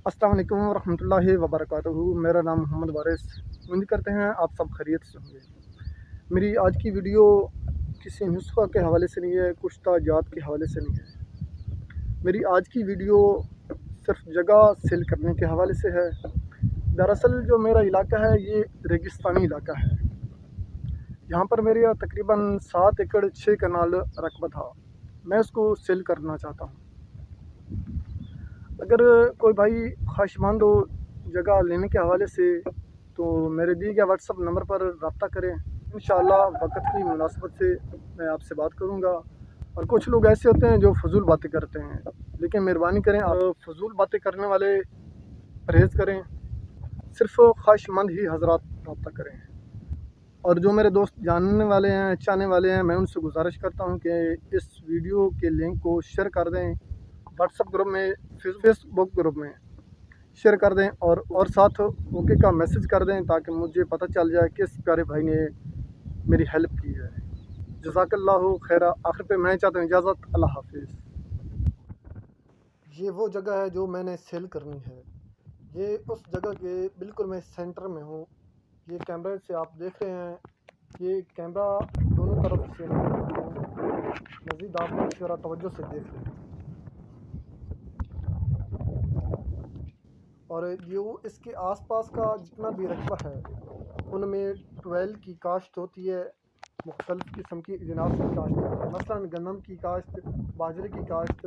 अस्सलाम वालेकुम रहमतुल्लाहि व बरकातहू। मेरा नाम मोहम्मद वारिस। उम्मीद करते हैं आप सब खैरियत से होंगे। मेरी आज की वीडियो किसी नुस्खा के हवाले से नहीं है, कुश्ता जात के हवाले से नहीं है। मेरी आज की वीडियो सिर्फ जगह सेल करने के हवाले से है। दरअसल जो मेरा इलाका है ये रेगिस्तानी इलाका है। यहाँ पर मेरे तकरीबन 7 एकड़ 6 कनाल रकबा था। मैं उसको सेल करना चाहता हूँ। अगर कोई भाई ख्वाहिशमंद हो जगह लेने के हवाले से तो मेरे दिए गए व्हाट्सअप नंबर पर रब्ता करें। इंशाअल्लाह वक्त की मुनासबत से मैं आपसे बात करूंगा। और कुछ लोग ऐसे होते हैं जो फजूल बातें करते हैं, लेकिन मेहरबानी करें आप फजूल बातें करने वाले परहेज़ करें। सिर्फ ख्वाहिशमंद ही हजरात रब्ता करें। और जो मेरे दोस्त जानने वाले हैं, चाहने वाले हैं, मैं उनसे गुजारिश करता हूं कि इस वीडियो के लिंक को शेयर कर दें, व्हाट्सअप ग्रुप में, फेसबुक ग्रुप में शेयर कर दें और साथ ओके का मैसेज कर दें ताकि मुझे पता चल जाए किस प्यारे भाई ने मेरी हेल्प की है। जज़ाकल्लाहु खैरा। आखिर पे मैं चाहता हूँ इजाज़त। अल्लाह हाफिज़। ये वो जगह है जो मैंने सेल करनी है। ये उस जगह के बिल्कुल मैं सेंटर में हूँ। ये कैमरे से आप देख रहे हैं, ये कैमरा दोनों तरफ से मज़ीद आप ज़रा तवज्जो से देख लें। और जो इसके आसपास का जितना भी रकबा है उनमें 12 की काश्त होती है। मुख्तलिफ़ किस्म की अजनास की काश्त होती है, मसलन गंदम की काश्त, बाजरे की काश्त।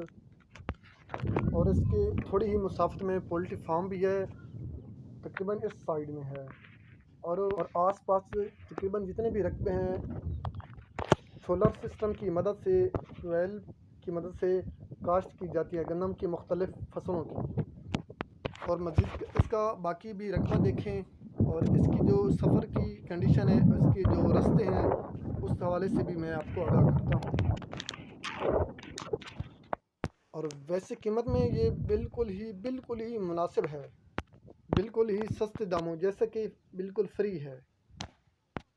और इसके थोड़ी ही मुसाफत में पोल्ट्री फार्म भी है, तकरीबन इस साइड में है। और आसपास तकरीबन जितने भी रकबे हैं सोलर सिस्टम की मदद से, 12 की मदद से काश्त की जाती है गंदम की मुख्तलिफ़ फसलों की। और मज़ीद इसका बाकी भी रकबा देखें और इसकी जो सफ़र की कंडीशन है, इसके जो रास्ते हैं, उस हवाले से भी मैं आपको आगाह करता हूँ। और वैसे कीमत में ये बिल्कुल ही मुनासिब है, बिल्कुल ही सस्ते दामों, जैसे कि बिल्कुल फ्री है।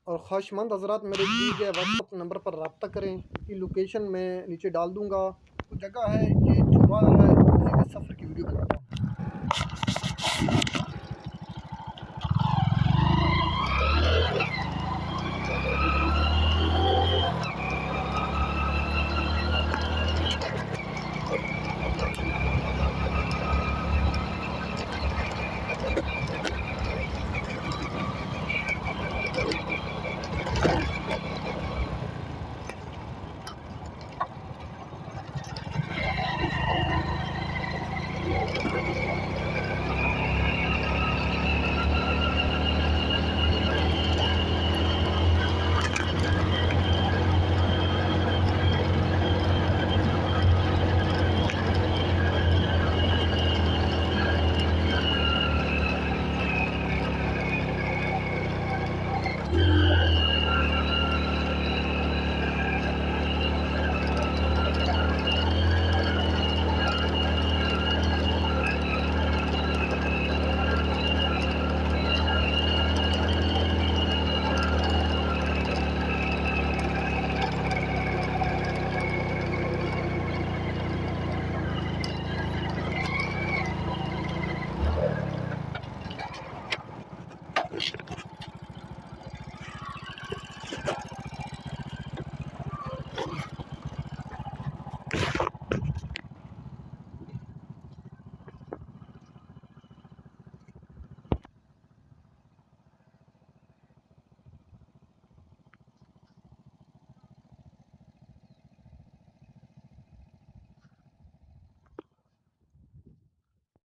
और ख्वाहिशमंद हज़रात मेरे दिए गए व्हाट्सअप नंबर पर रब्ता करें। की लोकेशन मैं नीचे डाल दूँगा। तो जगह है ये छुपा है, मज़ीद सफ़र की वीडियो बनाता हूँ।